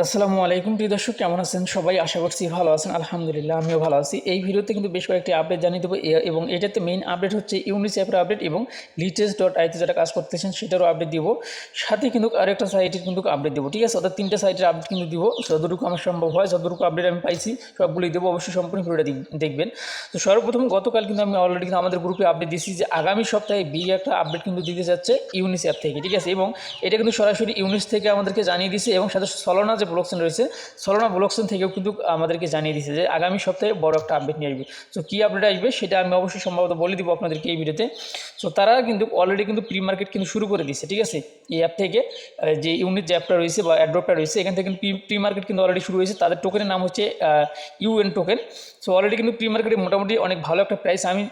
আসসালামু আলাইকুম প্রিয় দর্শক, কেমন আছেন সবাই? আশা করছি ভালো আছেন। আলহামদুলিল্লাহ আমিও ভালো আছি। এই ভিডিওতে কিন্তু বেশ কয়েকটি আপডেট জানিয়ে দেবো এবং এটাতে মেইন আপডেট হচ্ছে ইউনিস অ্যাপের আপডেট এবং লিটেস্ট.আইতে যেটা কাজ করতেছেন সেটারও আপডেট দিব। সাথে কিন্তু আরেকটা সাইটের কিন্তু আপডেট দেবো, ঠিক আছে? অর্থাৎ তিনটে সাইটের আপডেট কিন্তু দিব। যতটুকু আমার সম্ভব হয়, যতটুকু আপডেট আমি পাইছি সবগুলোই দেবো। অবশ্যই সম্পূর্ণ ভিডিওটা দেখবেন। তো সর্বপ্রথম গতকাল কিন্তু আমি অলরেডি কিন্তু আমাদের গ্রুপে আপডেট দিয়েছি যে আগামী সপ্তাহে একটা আপডেট কিন্তু দিতে যাচ্ছে ইউনিস অ্যাপ থেকে, ঠিক আছে? এবং এটা কিন্তু সরাসরি ইউনিস থেকে আমাদেরকে জানিয়ে দিয়েছে এবং সাথে সলোনা যে ব্লকচেন রয়েছে, সলোনা ব্লকচেন থেকেও কিন্তু আমাদেরকে জানিয়ে দিয়েছে যে আগামী সপ্তাহে বড় একটা আপডেট নিয়ে আসবে। সো কী আপডেট আসবে সেটা আমি অবশ্যই সম্ভবত বলে দিব আপনাদেরকে এই ভিডিওতে। সো তারা কিন্তু অলরেডি কিন্তু প্রি মার্কেট কিন্তু শুরু করে দিচ্ছে, ঠিক আছে? এই অ্যাপ থেকে যে ইউনিট যে অ্যাপটা রয়েছে বা অ্যাড্রপটা রয়েছে, এখান থেকে প্রি মার্কেট কিন্তু অলরেডি শুরু হয়েছে। তাদের টোকেনের নাম হচ্ছে ইউএন টোকেন। সো অলরেডি কিন্তু প্রি মার্কেটে মোটামুটি অনেক ভালো একটা প্রাইস। আমি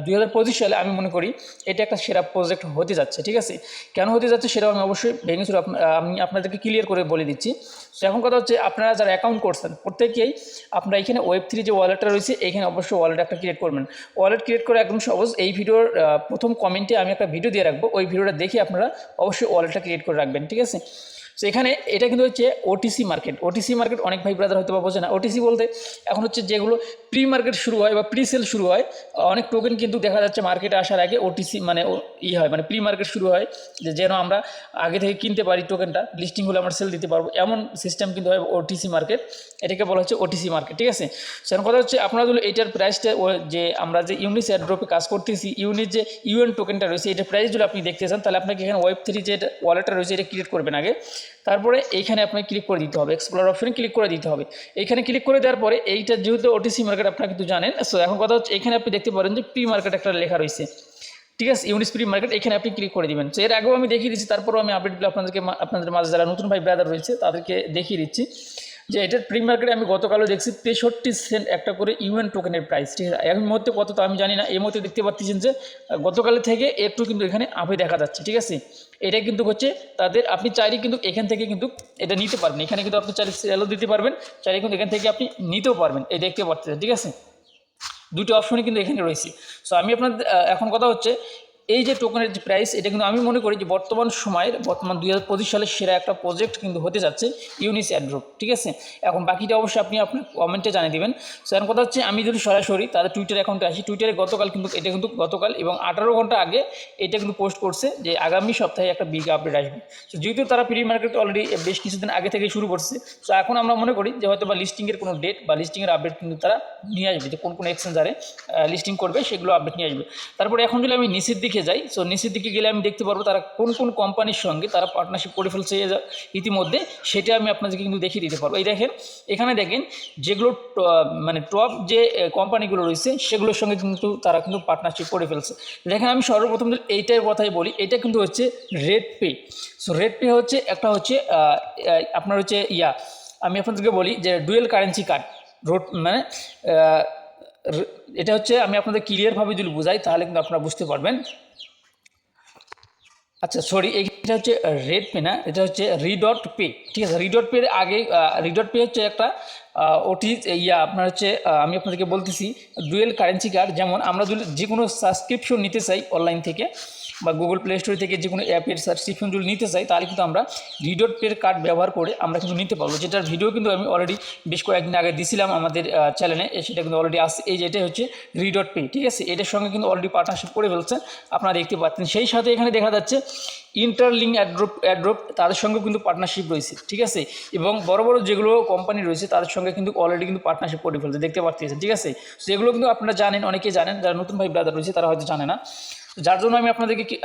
2025 সালে আমি মনে করি এটা একটা সেরা প্রজেক্ট হতে যাচ্ছে, ঠিক আছে? কেন হতে যাচ্ছে সেটাও আমি অবশ্যই ভেঙে চুরে আমি আপনাদেরকে ক্লিয়ার করে বলে দিচ্ছি। তো এখন কথা হচ্ছে, আপনারা যারা অ্যাকাউন্ট করছেন প্রত্যেকেই আপনারা এখানে Web3 যে ওয়ালেটটা রয়েছে এখানে অবশ্যই ওয়ালেট একটা ক্রিয়েট করবেন। ওয়ালেট ক্রিয়েট করে একদম সহজ। এই ভিডিওর প্রথম কমেন্টে আমি একটা ভিডিও দিয়ে রাখবো, ওই ভিডিওটা দেখে আপনারা অবশ্যই ওয়ালেটটা ক্রিয়েট করে রাখবেন, ঠিক আছে? সো এখানে এটা কিন্তু হচ্ছে ওটিসি মার্কেট। ওটিসি মার্কেট অনেক ভাই ব্রাদার হয়তো বা বোঝে না। ওটিসি বলতে এখন হচ্ছে যেগুলো প্রি মার্কেট শুরু হয় বা প্রি সেল শুরু হয়, অনেক টোকেন কিন্তু দেখা যাচ্ছে মার্কেটে আসার আগে ওটিসি মানে হয়, মানে প্রি মার্কেট শুরু হয় যে যেন আমরা আগে থেকে কিনতে পারি টোকেনটা, লিস্টিং হলে আমরা সেল দিতে পারবো, এমন সিস্টেম কিন্তু হয় ওটিসি মার্কেট। এটাকে বলা হচ্ছে ওটিসি মার্কেট, ঠিক আছে? সেরকম কথা হচ্ছে, আপনারা যদি এইটার প্রাইসটা যে আমরা যে ইউনিস এয়ারড্রপে কাজ করতেছি, ইউনিট যে ইউএন টোকেনটা রয়েছে এটার প্রাইস যদি আপনি দেখতে চান তাহলে আপনাকে এখানে Web3 যে ওয়ালেটটা রয়েছে এটা ক্রিয়েট করবেন আগে। তারপরে এইখানে আপনাকে ক্লিক করে দিতে হবে, এক্সপ্লোর অপশনে ক্লিক করে দিতে হবে। এইখানে ক্লিক করে দেওয়ার পরে এইটা যেহেতু ওটিসি মার্কেট আপনারা কিন্তু জানেন। সো এখন কথা হচ্ছে, এখানে আপনি দেখতে পারেন যে প্রি মার্কেট একটা লেখা রয়েছে, ঠিক আছে? ইউনিস প্রি মার্কেট, এখানে আপনি ক্লিক করে দিবেন। সো এর আগেও আমি দেখিয়ে দিচ্ছি, তারপরেও আমি আপডেটগুলো আপনাদের মাঝে যারা নতুন ভাই ব্রাদার রয়েছে তাদেরকে দেখিয়ে দিচ্ছি যে এটার প্রি মার্কেটে আমি গতকালও দেখছি 63 সেন্ট একটা করে ইউএন টোকেনের প্রাইস, ঠিক আছে? এখন মুহূর্তে কত তো আমি জানি না। এই মুহূর্তে দেখতে পাচ্ছেন যে গতকালের থেকে একটু কিন্তু এখানে আপে দেখা যাচ্ছে, ঠিক আছে? এটা কিন্তু হচ্ছে তাদের, আপনি চাইলে কিন্তু এখান থেকে কিন্তু এটা নিতে পারবেন। এখানে কিন্তু আপনি চাইলে সেলও দিতে পারবেন, চাইলে কিন্তু এখান থেকে আপনি নিতেও পারবেন। এই দেখতে পাচ্ছেন, ঠিক আছে? দুটো অপশনই কিন্তু এখানে রয়েছে। সো আমি আপনাদের এখন কথা হচ্ছে, এই যে টোকেনের যে প্রাইস, এটা কিন্তু আমি মনে করি যে বর্তমান 2025 সালের সেরা একটা প্রজেক্ট কিন্তু হতে যাচ্ছে ইউনিস এয়ারড্রপ, ঠিক আছে? এখন বাকিটা অবশ্যই আপনি আপনার কমেন্টে জানিয়ে দেবেন। সো এখন কথা হচ্ছে, আমি যদি সরাসরি তাদের টুইটার অ্যাকাউন্টে আসি, টুইটারে গতকাল কিন্তু এটা কিন্তু গতকাল এবং 18 ঘন্টা আগে এটা কিন্তু পোস্ট করছে যে আগামী সপ্তাহে একটা বিগ আপডেট আসবে। সো যেহেতু তারা প্রি মার্কেট অলরেডি বেশ কিছুদিন আগে থেকে শুরু করছে, সো এখন আমরা মনে করি যে হয়তো বা লিস্টিংয়ের কোনো ডেট বা লিস্টিংয়ের আপডেট কিন্তু তারা নিয়ে আসবে, যে কোন কোন এক্সচেঞ্জারে লিস্টিং করবে সেগুলো আপডেট নিয়ে আসবে। তারপরে এখন যদি আমি নিচের দিকে যাই, সো নিচের দিকে গেলে আমি দেখতে পারবো তারা কোন কোন কোম্পানির সঙ্গে তারা পার্টনারশিপ করে ফেলছে ইতিমধ্যে, সেটা আমি আপনাদেরকে কিন্তু দেখিয়ে দিতে পারবো। এই দেখেন, এখানে দেখেন যেগুলো মানে টপ যে কোম্পানিগুলো রয়েছে সেগুলোর সঙ্গে কিন্তু তারা কিন্তু পার্টনারশিপ করে ফেলছে। দেখেন, আমি সর্বপ্রথম যদি এইটার কথাই বলি, এটা কিন্তু হচ্ছে red pay. So red pay হচ্ছে একটা হচ্ছে আপনার হচ্ছে আমি আপনাদেরকে বলি যে ডুয়েল কারেন্সি কার্ড মানে এটা হচ্ছে, আমি আপনাদের ক্লিয়ারভাবে যদি বোঝাই তাহলে কিন্তু আপনারা বুঝতে পারবেন। আচ্ছা সরি, এটা হচ্ছে রেড পে না, এটা হচ্ছে রিডট পে, ঠিক আছে? রিডট পের আগে রিডট পে হচ্ছে একটা ওটি আপনার হচ্ছে আমি আপনাদেরকে বলতেছি ডুয়েল কারেন্সি কার্ড। যেমন আমরা যদি যে কোনো সাবস্ক্রিপশন নিতে চাই অনলাইন থেকে বা গুগল প্লে স্টোর থেকে যে কোনো অ্যাপের সাবস্ক্রিপশন যদি নিতে চাই, তাহলে কিন্তু আমরা রিডট পের কার্ড ব্যবহার করে আমরা কিন্তু নিতে পারবো, যেটার ভিডিও কিন্তু আমি অলরেডি বেশ কয়েকদিন আগে দিছিলাম আমাদের চ্যানেলে, সেটা কিন্তু অলরেডি আসছে। এই যে এটা হচ্ছে রিডট পে, ঠিক আছে? এটার সঙ্গে কিন্তু অলরেডি পার্টনারশিপ করে ফেলছে, আপনারা দেখতে পাচ্ছেন। সেই সাথে এখানে দেখা যাচ্ছে ইন্টারলিঙ্ক অ্যাড্রপ তাদের সঙ্গে কিন্তু পার্টনারশিপ রয়েছে, ঠিক আছে? এবং বড় বড় যেগুলো কোম্পানি রয়েছে তাদের সঙ্গে কিন্তু অলরেডি কিন্তু পার্টনারশিপ করে ফেলছে, দেখতে পাচ্ছেন, ঠিক আছে? সেগুলো কিন্তু আপনারা জানেন, অনেকেই জানেন, যারা নতুন ভাই ব্রাদার রয়েছে তারা হয়তো জানে না। যার জন্য আমি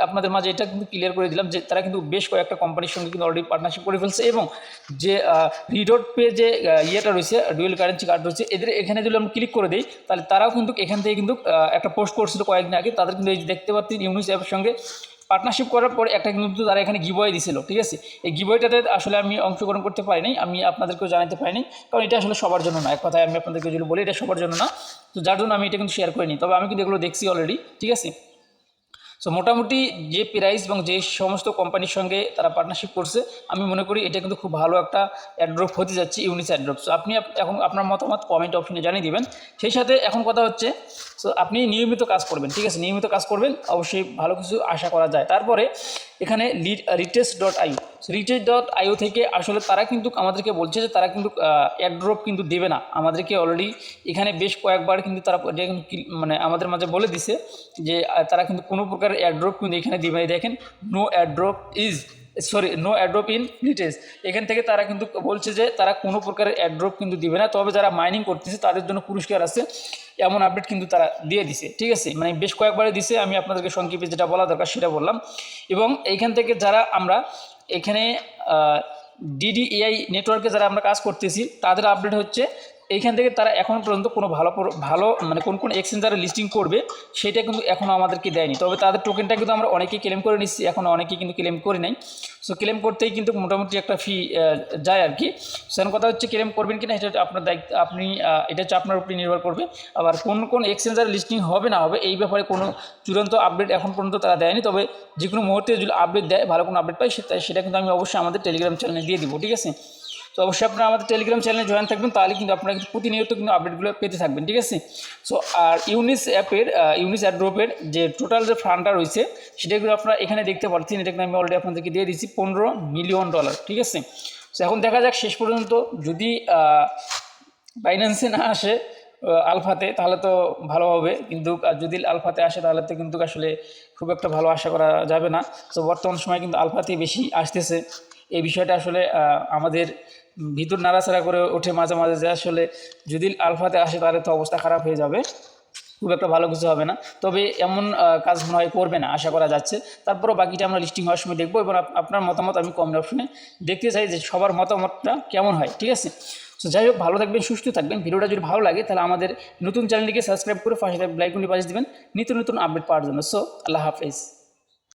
আপনাদের মাঝে এটা কিন্তু ক্লিয়ার করে দিলাম যে তারা কিন্তু বেশ কয়েকটা কোম্পানির সঙ্গে কিন্তু অলরেডি পার্টনারশিপ করে ফেলছে। এবং যে রিডট পে যে ইয়েটা রয়েছে, ডুয়েল কারেন্সি কার্ড রয়েছে, এখানে যদি আমি ক্লিক করে দিই তাহলে তারাও কিন্তু এখান থেকে কিন্তু একটা পোস্ট করছিল কয়েকদিন আগে। তাদের কিন্তু এই দেখতে পাচ্ছেন ইউনিস অ্যাপের সঙ্গে পার্টনারশিপ করার পরে একটা কিন্তু তারা এখানে গিভওয়ে দিছিল, ঠিক আছে? এই গিভওয়েটাতে আসলে আমি অংশগ্রহণ করতে পারিনি, আমি আপনাদেরকেও জানাতে পারিনি, কারণ এটা আসলে সবার জন্য না। এক কথায় আমি আপনাদেরকে যদি বলি, এটা সবার জন্য না। তো যার জন্য আমি এটা কিন্তু শেয়ার করিনি, তবে আমি কিন্তু এগুলো দেখছি অলরেডি, ঠিক আছে? সো মোটামুটি যে প্রাইস এবং যে সমস্ত কোম্পানির সঙ্গে তারা পার্টনারশিপ করছে, আমি মনে করি এটা কিন্তু খুব ভালো একটা অ্যাড্রপ হতে যাচ্ছে, ইউনিস অ্যাড্রপ। সো আপনি এখন আপনার মতামত কমেন্ট অপশনে জানিয়ে দিবেন। সেই সাথে এখন কথা হচ্ছে, সো আপনি নিয়মিত কাজ করবেন, ঠিক আছে? নিয়মিত কাজ করবেন, অবশ্যই ভালো কিছু আশা করা যায়। তারপরে এখানে লিটেস্ট.আই, রিটেজ ডট আইও থেকে আসলে তারা কিন্তু আমাদেরকে বলছে যে তারা কিন্তু অ্যাড্রপ কিন্তু দেবে না, আমাদেরকে অলরেডি এখানে বেশ কয়েকবার কিন্তু তারা মানে আমাদের মাঝে বলে দিছে যে তারা কিন্তু কোনো প্রকার অ্যাড্রপ কিন্তু এখানে দিবে না। দেখেন নো অ্যাড্রপ নো অ্যাড্রপ ইন রিটেজ, এখান থেকে তারা কিন্তু বলছে যে তারা কোনো প্রকারের অ্যাড্রপ কিন্তু দিবে না, তবে যারা মাইনিং করতেছে তাদের জন্য পুরস্কার আছে, এমন আপডেট কিন্তু তারা দিয়ে দিছে। ঠিক আছে, মানে বেশ কয়েকবারে দিছে, আমি আপনাদেরকে সংক্ষেপে যেটা বলা দরকার সেটা বললাম। এবং এইখান থেকে যারা আমরা এখানে DDAI নেটওয়ার্কে যারা আমরা কাজ করতেছি তাদের আপডেট হচ্ছে এইখান থেকে তারা এখন পর্যন্ত কোনো ভালো মানে কোন এক্সচেঞ্জারে লিস্টিং করবে সেটা কিন্তু এখনও আমাদেরকে দেয়নি, তবে তাদের টোকেনটা কিন্তু আমরা অনেকেই ক্লেম করে নিচ্ছি, এখন অনেকেই কিন্তু ক্লেম করি নাই। সো ক্লেম করতেই কিন্তু মোটামুটি একটা ফি যায় আর কি। সেখানে কথা হচ্ছে ক্লেম করবেন কিনা এটা আপনার দায়িত্ব, আপনি এটা হচ্ছে আপনার উপরে নির্ভর করবে। আবার কোন এক্সচেঞ্জারে লিস্টিং হবে না হবে এই ব্যাপারে কোনো চূড়ান্ত আপডেট এখন পর্যন্ত তারা দেয়নি, তবে যে কোনো মুহূর্তে যদি আপডেট দেয়, ভালো কোনো আপডেট পাই সেটা কিন্তু আমি অবশ্যই আমাদের টেলিগ্রাম চ্যানেলে দিয়ে দিব। ঠিক আছে, তো অবশ্যই আপনারা আমাদের টেলিগ্রাম চ্যানেলে জয়েন থাকবেন, তাহলে কিন্তু আপনারা কিন্তু প্রতিনিয়ত কিন্তু আপডেটগুলো পেতে থাকবেন। ঠিক আছে, সো আর ইউনিস অ্যাড্রপের যে টোটাল যে ফান্ডটা রয়েছে সেটাগুলো আপনারা এখানে দেখতে পাচ্ছেন, এটা কিন্তু আমি অলরেডি আপনাদেরকে দিয়ে দিচ্ছি $15 মিলিয়ন। ঠিক আছে, সো এখন দেখা যাক শেষ পর্যন্ত যদি বাইন্যান্সে না আসে আলফাতে তাহলে তো ভালো হবে, কিন্তু যদি আলফাতে আসে তাহলে তো কিন্তু আসলে খুব একটা ভালো আশা করা যাবে না। তো বর্তমান সময় কিন্তু আলফাতেই বেশি আসতেছে, এই বিষয়টা আসলে আমাদের ভিতর নাড়াচাড়া করে ওঠে মাঝে মাঝে যে আসলে যদি আলফাতে আসে তাহলে তো অবস্থা খারাপ হয়ে যাবে, খুব একটা ভালো কিছু হবে না। তবে এমন কাজ মনে হয় করবে না আশা করা যাচ্ছে। তারপরও বাকিটা আমরা লিস্টিং হওয়ার সময় দেখবো, এবং আপনার মতামত আমি কমেন্ট অপশনে দেখতে চাই যে সবার মতামতটা কেমন হয়। ঠিক আছে, সো যাই হোক, ভালো থাকবেন, সুস্থ থাকবেন। ভিডিওটা যদি ভালো লাগে তাহলে আমাদের নতুন চ্যানেলটিকে সাবস্ক্রাইব করে পাশে বেল আইকনটি বাজিয়ে দেবেন নিত্য নতুন আপডেট পাওয়ার জন্য। সো আল্লাহ হাফেজ।